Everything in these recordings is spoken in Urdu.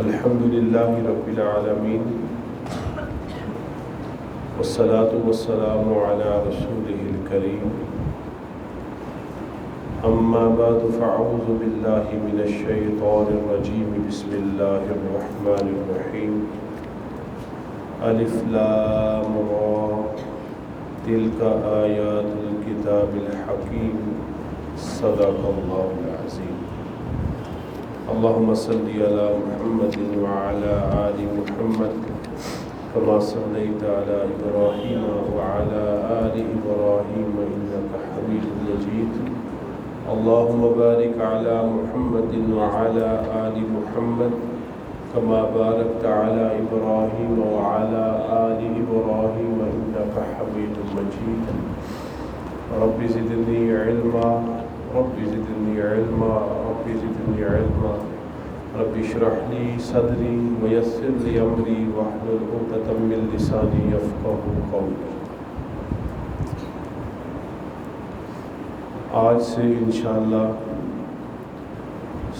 الحمد لله رب العالمين والصلاة والسلام على رسوله الكريم أما بعد فأعوذ بالله من الشيطان الرجيم بسم الله الرحمن الرحيم ألف لام را تلك آيات الكتاب الحكيم صدق الله العظيم اللهم صل على محمد وعلى آل محمد كما صليت على إبراهيم وعلى آل إبراهيم إنك حميد مجيد اللهم بارك على محمد وعلى آل محمد كما باركت على إبراهيم وعلى آل إبراهيم إنك حميد مجيد رب زدني علما رب زدني علما رب زدني علما رب اشرح لي صدري ويسر لي أمري واحلل عقدة من لساني يفقهوا قولي۔ آج سے انشاءاللہ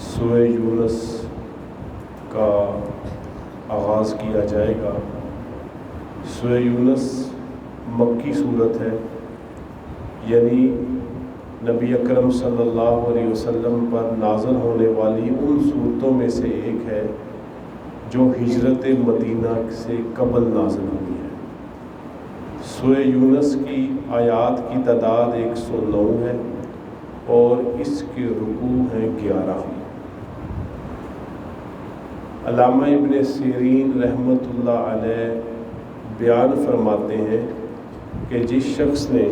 سورہ یونس کا آغاز کیا جائے گا۔ سورہ یونس مکی صورت ہے، یعنی نبی اکرم صلی اللہ علیہ وسلم پر نازل ہونے والی ان صورتوں میں سے ایک ہے جو ہجرت مدینہ سے قبل نازل ہوئی ہے۔ سورہ یونس کی آیات کی تعداد 109 ہے اور اس کے رکوع ہیں 11۔ علامہ ابن سیرین رحمۃ اللہ علیہ بیان فرماتے ہیں کہ جس شخص نے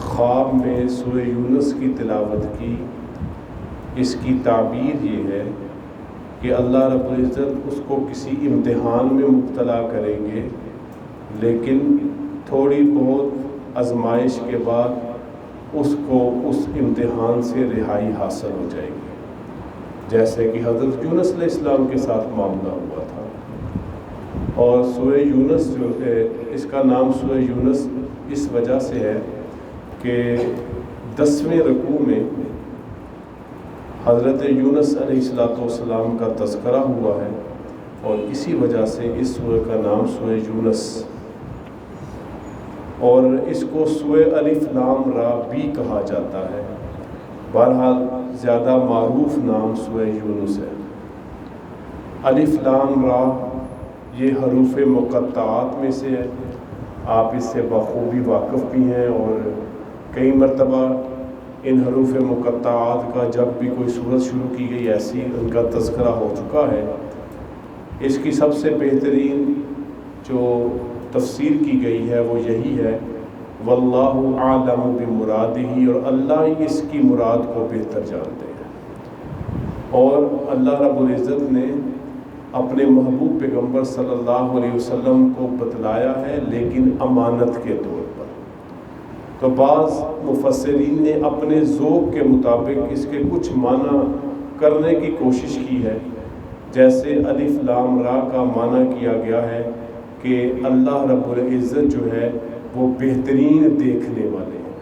خواب میں سورہ یونس کی تلاوت کی، اس کی تعبیر یہ ہے کہ اللہ رب العزت اس کو کسی امتحان میں مبتلا کریں گے، لیکن تھوڑی بہت آزمائش کے بعد اس کو اس امتحان سے رہائی حاصل ہو جائے گی، جیسے کہ حضرت یونس علیہ السلام کے ساتھ معاملہ ہوا تھا۔ اور سورہ یونس جو ہے، اس کا نام سورہ یونس اس وجہ سے ہے کہ 10ویں رکوع میں حضرت یونس علیہ السلام کا تذکرہ ہوا ہے، اور اسی وجہ سے اس سورہ کا نام سورہ یونس، اور اس کو سورہ الف لام را بھی کہا جاتا ہے۔ بہرحال زیادہ معروف نام سورہ یونس ہے۔ الف لام را یہ حروف مقطعات میں سے ہے، آپ اس سے بخوبی واقف بھی ہیں، اور کئی مرتبہ ان حروف مقطعات کا جب بھی کوئی صورت شروع کی گئی ایسی ان کا تذکرہ ہو چکا ہے۔ اس کی سب سے بہترین جو تفسیر کی گئی ہے وہ یہی ہے، واللہ اعلم بمرادہ، اور اللہ ہی اس کی مراد کو بہتر جانتے ہیں۔ اور اللہ رب العزت نے اپنے محبوب پیغمبر صلی اللہ علیہ وسلم کو بتلایا ہے، لیکن امانت کے طور پر۔ تو بعض مفسرین نے اپنے ذوق کے مطابق اس کے کچھ معنی کرنے کی کوشش کی ہے، جیسے الف لام را کا معنی کیا گیا ہے کہ اللہ رب العزت جو ہے وہ بہترین دیکھنے والے ہیں۔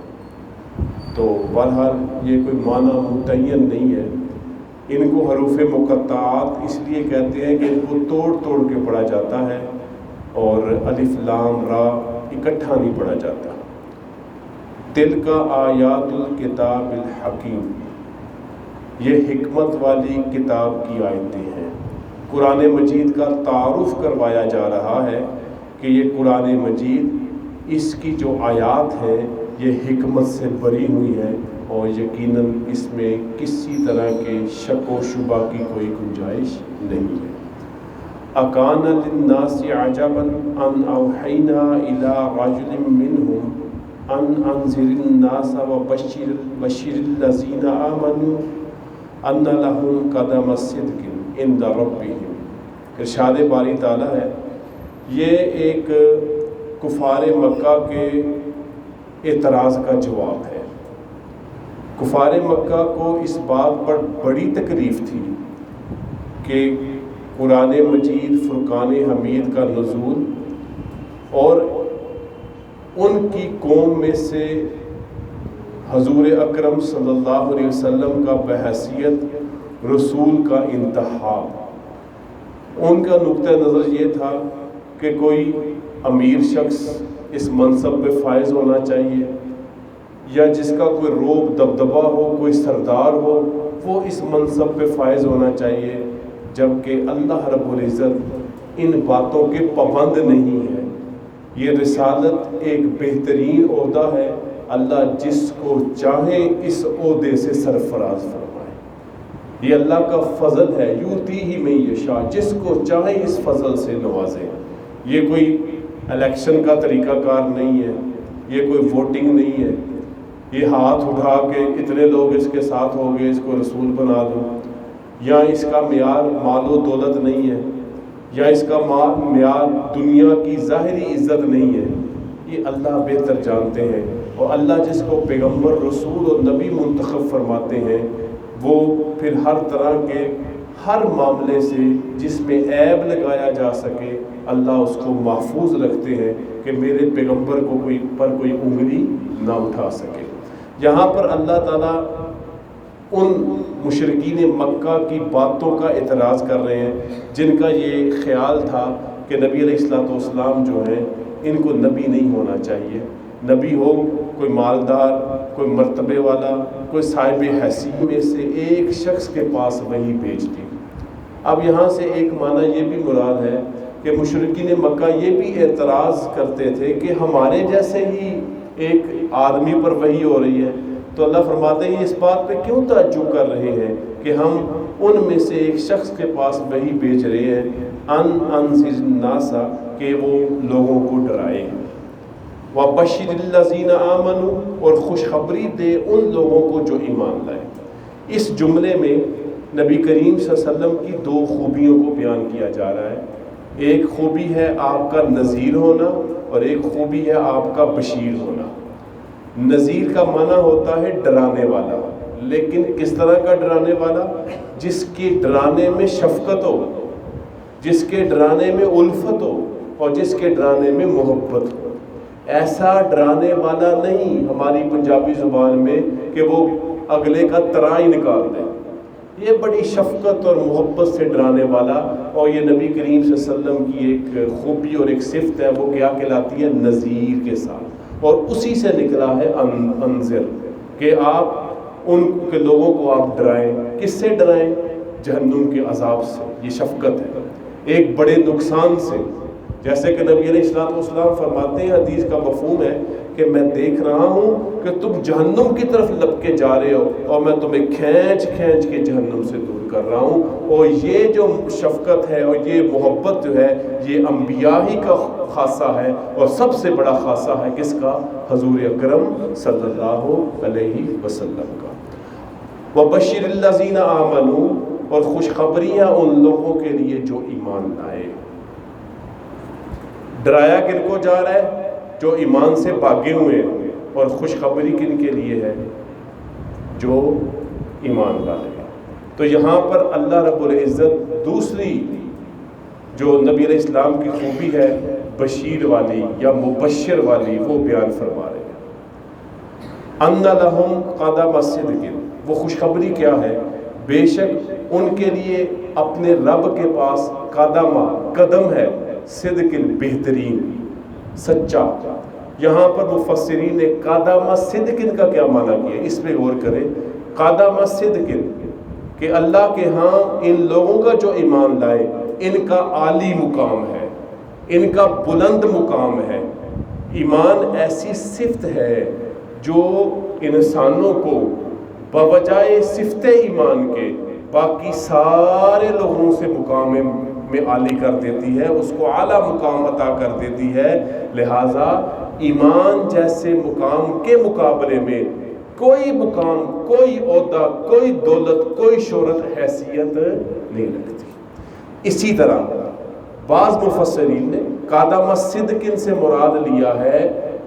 تو بہرحال یہ کوئی معنی متعین نہیں ہے۔ ان کو حروف مقطعات اس لیے کہتے ہیں کہ ان کو توڑ توڑ کے پڑھا جاتا ہے، اور الف لام را اکٹھا نہیں پڑھا جاتا۔ تلک آیات الکتاب الحکیم، یہ حکمت والی کتاب کی آیتیں ہیں۔ قرآن مجید کا تعارف کروایا جا رہا ہے کہ یہ قرآن مجید، اس کی جو آیات ہیں یہ حکمت سے بھری ہوئی ہیں، اور یقیناً اس میں کسی طرح کے شک و شبہ کی کوئی گنجائش نہیں ہے۔ اکان للناس عجبا ان اوحینا الی رجل منہم ان انذر الناس وبشر الذین آمنوا ان لهم قدم صدق عند ربهم۔ ارشاد باری تعالیٰ ہے، یہ ایک کفار مکہ کے اعتراض کا جواب ہے۔ کفار مکہ کو اس بات پر بڑی تکلیف تھی کہ قرآن مجید فرقان حمید کا نزول، اور ان کی قوم میں سے حضور اکرم صلی اللہ علیہ وسلم کا بحیثیت رسول کا انتخاب۔ ان کا نقطہ نظر یہ تھا کہ کوئی امیر شخص اس منصب پہ فائز ہونا چاہیے، یا جس کا کوئی روب دبدبہ ہو، کوئی سردار ہو، وہ اس منصب پہ فائز ہونا چاہیے، جبکہ اللہ رب العزت ان باتوں کے پابند نہیں ہے۔ یہ رسالت ایک بہترین عہدہ ہے، اللہ جس کو چاہے اس عہدے سے سرفراز فرمائے۔ یہ اللہ کا فضل ہے، یؤتیہ من یشاء، جس کو چاہے اس فضل سے نوازے۔ یہ کوئی الیکشن کا طریقہ کار نہیں ہے، یہ کوئی ووٹنگ نہیں ہے، یہ ہاتھ اٹھا کے اتنے لوگ اس کے ساتھ ہو گئے اس کو رسول بنا دو، یا اس کا معیار مال و دولت نہیں ہے، یا اس کا معیار دنیا کی ظاہری عزت نہیں ہے۔ یہ اللہ بہتر جانتے ہیں، اور اللہ جس کو پیغمبر، رسول اور نبی منتخب فرماتے ہیں، وہ پھر ہر طرح کے ہر معاملے سے جس میں عیب لگایا جا سکے اللہ اس کو محفوظ رکھتے ہیں کہ میرے پیغمبر کو کوئی انگلی نہ اٹھا سکے۔ یہاں پر اللہ تعالیٰ ان مشرکین مکہ کی باتوں کا اعتراض کر رہے ہیں جن کا یہ خیال تھا کہ نبی علیہ الصلوۃ والسلام جو ہیں ان کو نبی نہیں ہونا چاہیے، نبی ہو کوئی مالدار، کوئی مرتبے والا، کوئی صاحب حیثیت میں سے ایک شخص کے پاس وحی بھیجتی۔ اب یہاں سے ایک معنی یہ بھی مراد ہے کہ مشرکین مکہ یہ بھی اعتراض کرتے تھے کہ ہمارے جیسے ہی ایک آدمی پر وحی ہو رہی ہے، تو اللہ فرماتے ہیں اس بات پہ کیوں تعجب کر رہے ہیں کہ ہم ان میں سے ایک شخص کے پاس وحی بھیج رہے ہیں، انذر الناس، کہ وہ لوگوں کو ڈرائے، وبشر الذین آمنوا، اور خوشخبری دے ان لوگوں کو جو ایمان لائے۔ اس جملے میں نبی کریم صلی اللہ علیہ وسلم کی دو خوبیوں کو بیان کیا جا رہا ہے۔ ایک خوبی ہے آپ کا نذیر ہونا، اور ایک خوبی ہے آپ کا بشیر ہونا۔ نذیر کا معنی ہوتا ہے ڈرانے والا، لیکن کس طرح کا ڈرانے والا؟ جس کے ڈرانے میں شفقت ہو، جس کے ڈرانے میں الفت ہو، اور جس کے ڈرانے میں محبت ہو۔ ایسا ڈرانے والا نہیں ہماری پنجابی زبان میں کہ وہ اگلے کا ترائی نکال دے، یہ بڑی شفقت اور محبت سے ڈرانے والا، اور یہ نبی کریم صلی اللہ علیہ وسلم کی ایک خوبی اور ایک صفت ہے، وہ کیا کہلاتی ہے؟ نذیر کے ساتھ، اور اسی سے نکلا ہے انذر، کہ آپ ان کے لوگوں کو آپ ڈرائیں۔ کس سے ڈرائیں؟ جہنم کے عذاب سے، یہ شفقت ہے، ایک بڑے نقصان سے۔ جیسے کہ نبی علیہ السلام فرماتے ہیں، حدیث کا مفہوم ہے کہ میں دیکھ رہا ہوں کہ تم جہنم کی طرف لپکے جا رہے ہو، اور میں تمہیں کھینچ کے جہنم سے دور کر رہا ہوں۔ اور یہ جو شفقت ہے اور یہ محبت جو ہے، یہ انبیاء ہی کا خاصہ ہے، اور سب سے بڑا خاصہ ہے کس کا؟ حضور اکرم صلی اللہ علیہ وسلم کا۔ وبشر الذین آمنوا، اور خوشخبریاں ان لوگوں کے لیے جو ایمان لائے۔ ڈرایا کن کو جا رہا ہے؟ جو ایمان سے بھاگے ہوئے ہیں، اور خوشخبری کن کے لیے ہے؟ جو ایمان لائے۔ تو یہاں پر اللہ رب العزت دوسری جو نبی علیہ السلام کی خوبی ہے بشیر والی یا مبشر والی، وہ بیان فرما رہے ہیں۔ ان لہم قدم صدق، وہ خوشخبری کیا ہے؟ بے شک ان کے لیے اپنے رب کے پاس قدم ہے، صدق بہترین، سچا۔ یہاں پر مفسرین نے قدم صدق کا کیا معنی کیا، اس پہ غور کریں۔ قدم صدق، کہ اللہ کے ہاں ان لوگوں کا جو ایمان لائے ان کا عالی مقام ہے، ان کا بلند مقام ہے۔ ایمان ایسی صفت ہے جو انسانوں کو بوجائے صفت ایمان کے باقی سارے لوگوں سے مقام میں عالی کر دیتی ہے، اس کو اعلیٰ مقام عطا کر دیتی ہے۔ لہٰذا ایمان جیسے مقام کے مقابلے میں کوئی مقام، کوئی عہدہ، کوئی دولت، کوئی شہرت، حیثیت نہیں رکھتی۔ اسی طرح بعض مفسرین نے قدم صدق سے مراد لیا ہے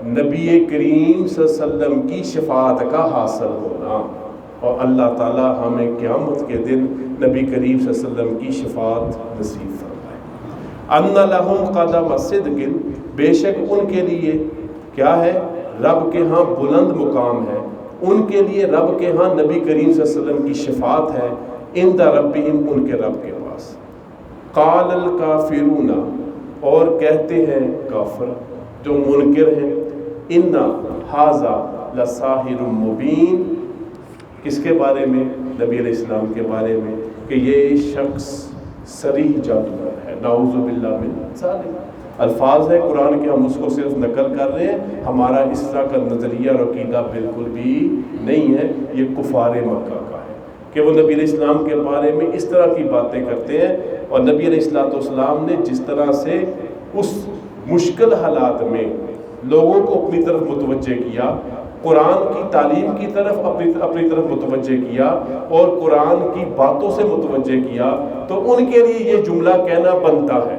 نبی کریم صلی اللہ علیہ وسلم کی شفاعت کا حاصل ہونا، اور اللہ تعالی ہمیں قیامت کے دن نبی کریم صلی اللہ علیہ وسلم کی شفاعت نصیب فرمائے۔ ان لہم قدم صدق، بے شک ان کے لیے کیا ہے؟ رب کے ہاں بلند مقام ہے، ان کے لیے رب کے ہاں نبی کریم صلی اللہ علیہ وسلم کی شفاعت ہے۔ عند ربہم ان کے رب کے پاس. قال الکافرون اور کہتے ہیں کافر جو منکر ہیں ان ھذا لساحر مبین. کس کے بارے میں؟ نبی علیہ السلام کے بارے میں کہ یہ شخص صریح جادوگر ہے. نعوذ باللہ من ذالک. الفاظ ہے قرآن کے، ہم اس کو صرف نقل کر رہے ہیں، ہمارا اس طرح کا نظریہ اور عقیدہ بالکل بھی نہیں ہے. یہ کفار مکہ کا ہے کہ وہ نبی علیہ السلام کے بارے میں اس طرح کی باتیں کرتے ہیں. اور نبی علیہ السلام نے جس طرح سے اس مشکل حالات میں لوگوں کو اپنی طرف متوجہ کیا، قرآن کی تعلیم کی طرف اپنی طرف متوجہ کیا اور قرآن کی باتوں سے متوجہ کیا، تو ان کے لیے یہ جملہ کہنا بنتا ہے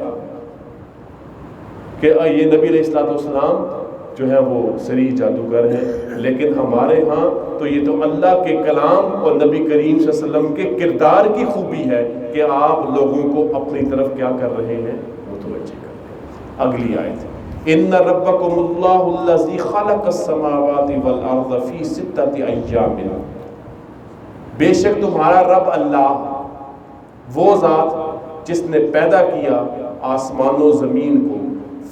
کہ یہ نبی علیہ السلام جو ہے وہ صریح جادوگر ہیں. لیکن ہمارے ہاں تو یہ تو اللہ کے کلام اور نبی کریم صلی اللہ علیہ وسلم کے کردار کی خوبی ہے کہ آپ لوگوں کو اپنی طرف کیا کر رہے ہیں؟ متوجہ کر رہے ہیں. اگلی آیت ان ربکم اللہ الذی خلق السماوات والارض فی ستۃ ایام. بے شک تمہارا رب اللہ وہ ذات جس نے پیدا کیا آسمان و زمین کو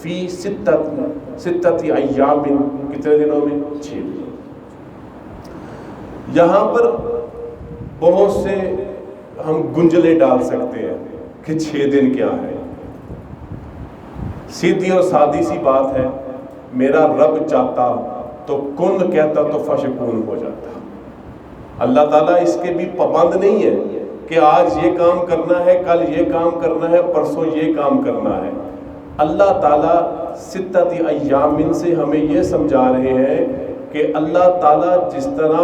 فی ستۃ ایام، کتنے دنوں میں؟ 6 دن. یہاں پر بہت سے ہم گنجلے ڈال سکتے ہیں کہ 6 دن کیا ہے. سیدھی اور سادی سی بات ہے، میرا رب چاہتا تو کن کہتا تو فشکون ہو جاتا. اللہ تعالیٰ اس کے بھی پابند نہیں ہے کہ آج یہ کام کرنا ہے، کل یہ کام کرنا ہے، پرسوں یہ کام کرنا ہے. اللہ تعالیٰ ستۃ ایام سے ہمیں یہ سمجھا رہے ہیں کہ اللہ تعالیٰ جس طرح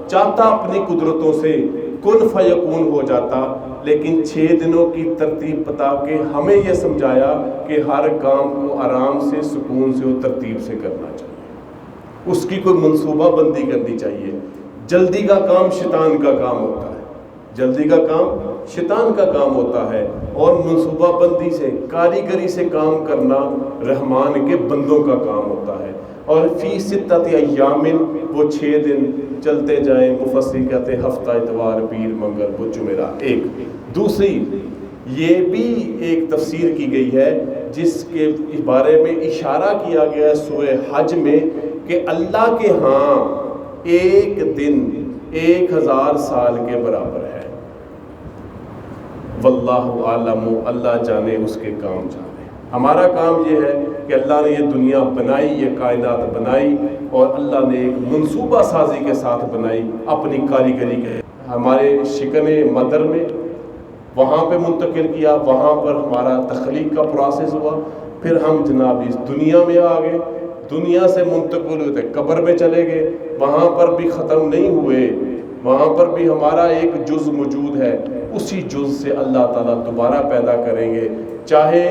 چاہتا اپنی قدرتوں سے کن فیکون ہو جاتا، لیکن 6 دنوں کی ترتیب بتا کے ہمیں یہ سمجھایا کہ ہر کام کو آرام سے، سکون سے اور ترتیب سے کرنا چاہیے. اس کی کوئی منصوبہ بندی کرنی چاہیے. جلدی کا کام شیطان کا کام ہوتا ہے، جلدی کا کام شیطان کا کام ہوتا ہے، اور منصوبہ بندی سے، کاریگری سے کام کرنا رحمان کے بندوں کا کام ہوتا ہے. اور فی ستۃ ایام وہ 6 دن چلتے جائیں. مفسر کہتے ہیں ہفتہ، اتوار، پیر، منگل، بدھ، جمعرات. ایک دوسری یہ بھی ایک تفسیر کی گئی ہے جس کے بارے میں اشارہ کیا گیا ہے سورہ حج میں کہ اللہ کے ہاں ایک دن 1000 سال کے برابر ہے. واللہ عالم، اللہ جانے اس کے کام جانے. ہمارا کام یہ ہے کہ اللہ نے یہ دنیا بنائی، یہ کائنات بنائی، اور اللہ نے ایک منصوبہ سازی کے ساتھ بنائی اپنی کاریگری کے. ہمارے شکن مدر میں وہاں پہ منتقل کیا، وہاں پر ہمارا تخلیق کا پروسیس ہوا، پھر ہم جناب اس دنیا میں آ گئے، دنیا سے منتقل ہوتے قبر میں چلے گئے، وہاں پر بھی ختم نہیں ہوئے، وہاں پر بھی ہمارا ایک جز موجود ہے. اسی جز سے اللہ تعالیٰ دوبارہ پیدا کریں گے. چاہے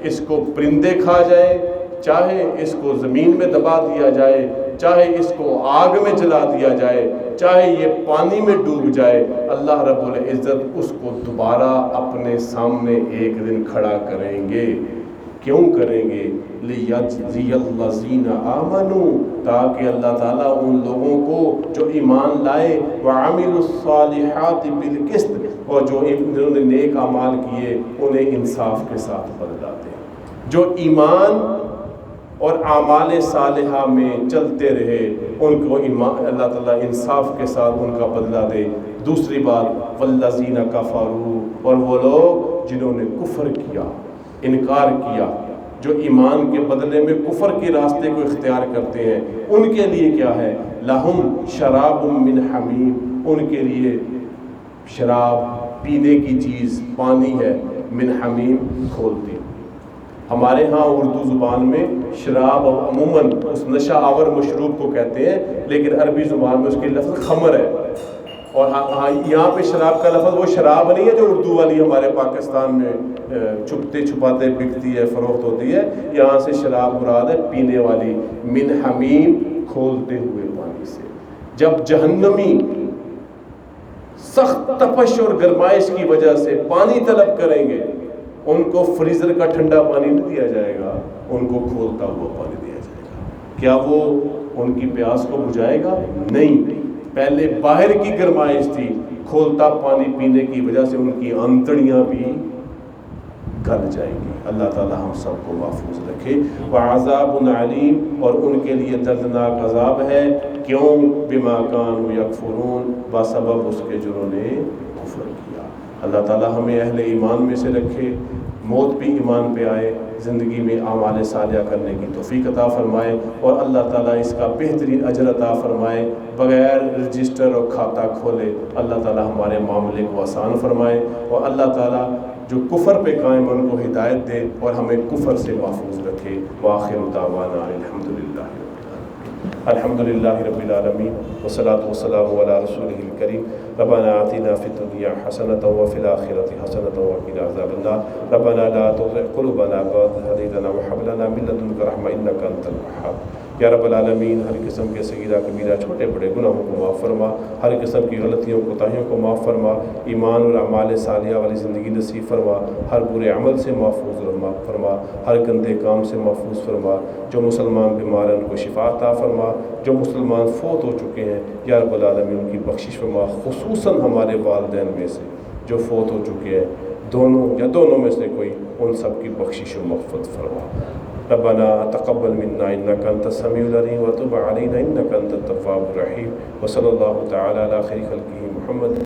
اس کو پرندے کھا جائیں، چاہے اس کو زمین میں دبا دیا جائے، چاہے اس کو آگ میں جلا دیا جائے، چاہے یہ پانی میں ڈوب جائے، اللہ رب العزت اس کو دوبارہ اپنے سامنے ایک دن کھڑا کریں گے. کیوں کریں گے؟ لِيَجْزِيَ الَّذِينَ آمَنُوا، تاکہ اللہ تعالیٰ ان لوگوں کو جو ایمان لائے، وَعَمِلُوا الصَّالِحَاتِ بِالْقِسْطِ، اور جو انہوں نے نیک اعمال کیے انہیں انصاف کے ساتھ بدلا دے. جو ایمان اور اعمال صالحہ میں چلتے رہے ان کو اللہ تعالیٰ انصاف کے ساتھ ان کا بدلہ دے. دوسری بات وَالَّذِينَ كَفَرُوا، اور وہ لوگ جنہوں نے کفر کیا، انکار کیا، جو ایمان کے بدلے میں کفر کے راستے کو اختیار کرتے ہیں، ان کے لیے کیا ہے؟ لَهُمْ شَرَابٌ مِّنْ حَمِيمٍ، ان کے لیے شراب، پینے کی چیز، پانی ہے، من حمیم، کھولتی. ہمارے ہاں اردو زبان میں شراب عموماً اس نشہ آور مشروب کو کہتے ہیں، لیکن عربی زبان میں اس کے لفظ خمر ہے. اور یہاں پہ شراب کا لفظ وہ شراب نہیں ہے جو اردو والی ہمارے پاکستان میں چھپتے چھپاتے بکتی ہے، فروخت ہوتی ہے. یہاں سے شراب مراد ہے پینے والی. من حمیم، کھولتے ہوئے پانی سے. جب جہنمی سخت تپش اور گرمائش کی وجہ سے پانی طلب کریں گے، ان کو فریزر کا ٹھنڈا پانی نہیں دیا جائے گا، ان کو کھولتا ہوا پانی دیا جائے گا. کیا وہ ان کی پیاس کو بجھائے گا؟ نہیں. پہلے باہر کی گرمائش تھی، کھولتا پانی پینے کی وجہ سے ان کی آنتڑیاں بھی گل جائیں گی۔ اللہ تعالی ہم سب کو محفوظ رکھے۔ وعذاب علیم، اور ان کے لیے دردناک عذاب ہے، کیوں؟ بما کانوا یکفرون، بسبب اس کے جنہوں نے کفر کیا۔ اللہ تعالی ہمیں اہل ایمان میں سے رکھے، موت بھی ایمان پہ آئے، زندگی میں اعمال صالحہ کرنے کی توفیق عطا فرمائے، اور اللہ تعالیٰ اس کا بہترین اجر عطا فرمائے، بغیر رجسٹر اور کھاتہ کھولے اللہ تعالیٰ ہمارے معاملے کو آسان فرمائے، اور اللہ تعالیٰ جو کفر پہ قائم ان کو ہدایت دے اور ہمیں کفر سے محفوظ رکھے۔ وآخر دعوانا الحمد للہ رب العالمین، والصلاة والسلام علی رسولہ الکریم۔ ربنا آتنا فی الدنیا حسنۃ وفی الآخرۃ حسنۃ وقنا عذاب النار۔ ربنا لا تزغ قلوبنا بعد إذ هديتنا وهب لنا من لدنک رحمۃ انک انت الوہاب۔ یا رب العالمین، ہر قسم کے صغیرہ کبیرہ چھوٹے بڑے گناہوں کو معاف فرما، ہر قسم کی غلطیوں کوتاہیوں کو معاف فرما، ایمان اور اعمال صالحہ والی زندگی نصیب فرما، ہر برے عمل سے محفوظ فرما، ہر گندے کام سے محفوظ فرما۔ جو مسلمان بیمار ہیں ان کو شفا عطا فرما، جو مسلمان فوت ہو چکے ہیں یا رب العالمین ان کی بخشش فرما، خصوصاً ہمارے والدین میں سے جو فوت ہو چکے ہیں، دونوں یا دونوں میں سے کوئی، ان سب کی بخشش و مغفرت فرما۔ ربنا تقبل منا انك انت السميع العليم وتب علينا انك انت التواب الرحيم، وصلى الله تعالى على خير خلقه محمد